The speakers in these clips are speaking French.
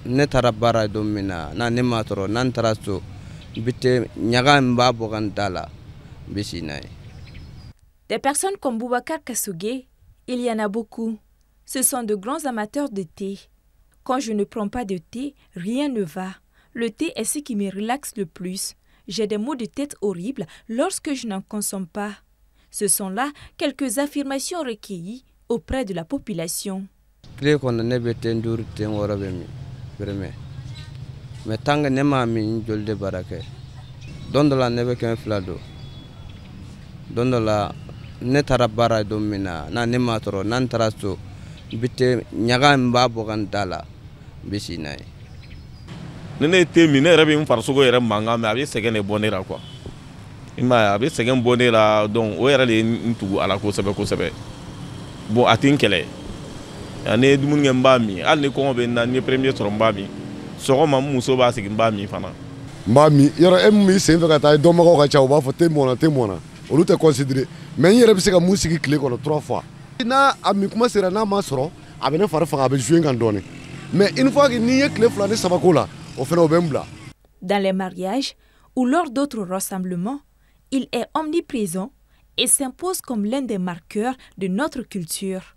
ne tara bara domina na ne matoro nan taraso bite nyaga mbabo gandala bisinai. Des personnes comme Boubacar Kassogé, il y en a beaucoup. Ce sont de grands amateurs de thé. Quand je ne prends pas de thé, rien ne va. Le thé est ce qui me relaxe le plus. J'ai des maux de tête horribles lorsque je n'en consomme pas. Ce sont là quelques affirmations recueillies auprès de la population. Mais tant que ne m'a mis jolde barake. Dondola nebe ken flado. Dondola ne tara bara domina na ne matoro nan taraso bite nyaga mbabo gandala bisinai. Ne te mi ne rebe farsogo yere manga me abi segen e bonera quoi. Ima abi segen bonera donc o yere le ntugu ala ko sebe. Bon atin kele. Ane dumun ngamba mi al ne ko be na ni premier soron ba mi. Sogo ma muso ba sigin ba mi fana. Mbami yoro emmi sen fe kata do mako ka chaw ba fo te mona olu te considérer mais yere bi se ka musiki clé ko 3 fois na ami kuma sera na ma soro abene fara fa abe jouer kan donné mais une fois que ni ye clé flane sabako la o fait obembla. Dans les mariages ou lors d'autres rassemblements, il est omniprésent et s'impose comme l'un des marqueurs de notre culture.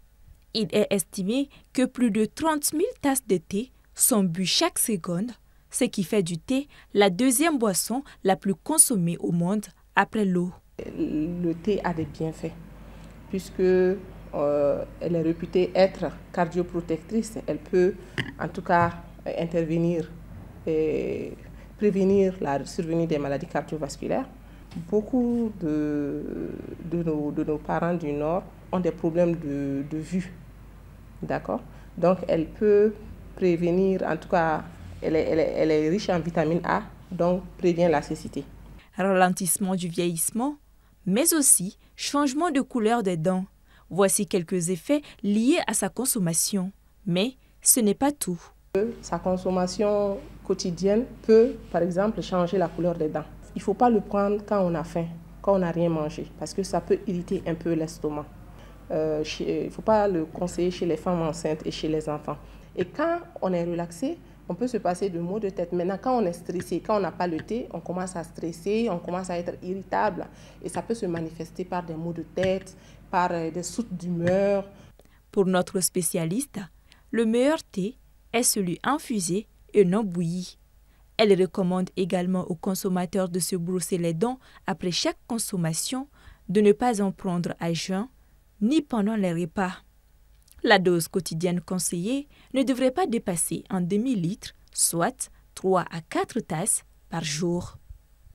Il est estimé que plus de 30 000 tasses de thé sont bues chaque seconde, ce qui fait du thé la deuxième boisson la plus consommée au monde après l'eau. Le thé a des bienfaits puisque elle est réputée être cardioprotectrice. Elle peut en tout cas intervenir et prévenir la survenue des maladies cardiovasculaires. Beaucoup de nos parents du Nord ont des problèmes de vue. D'accord? Donc elle peut prévenir, en tout cas, elle est riche en vitamine A, donc prévient la cécité. Ralentissement du vieillissement, mais aussi changement de couleur des dents. Voici quelques effets liés à sa consommation. Mais ce n'est pas tout. Sa consommation quotidienne peut, par exemple, changer la couleur des dents. Il ne faut pas le prendre quand on a faim, quand on n'a rien mangé, parce que ça peut irriter un peu l'estomac. Il ne faut pas le conseiller chez les femmes enceintes et chez les enfants. Et quand on est relaxé, on peut se passer de maux de tête. Maintenant, quand on est stressé, quand on n'a pas le thé, on commence à stresser, on commence à être irritable. Et ça peut se manifester par des maux de tête, par des sautes d'humeur. Pour notre spécialiste, le meilleur thé est celui infusé et non bouilli. Elle recommande également aux consommateurs de se brosser les dents après chaque consommation, de ne pas en prendre à jeun, ni pendant les repas. La dose quotidienne conseillée ne devrait pas dépasser un demi-litre, soit 3 à 4 tasses par jour.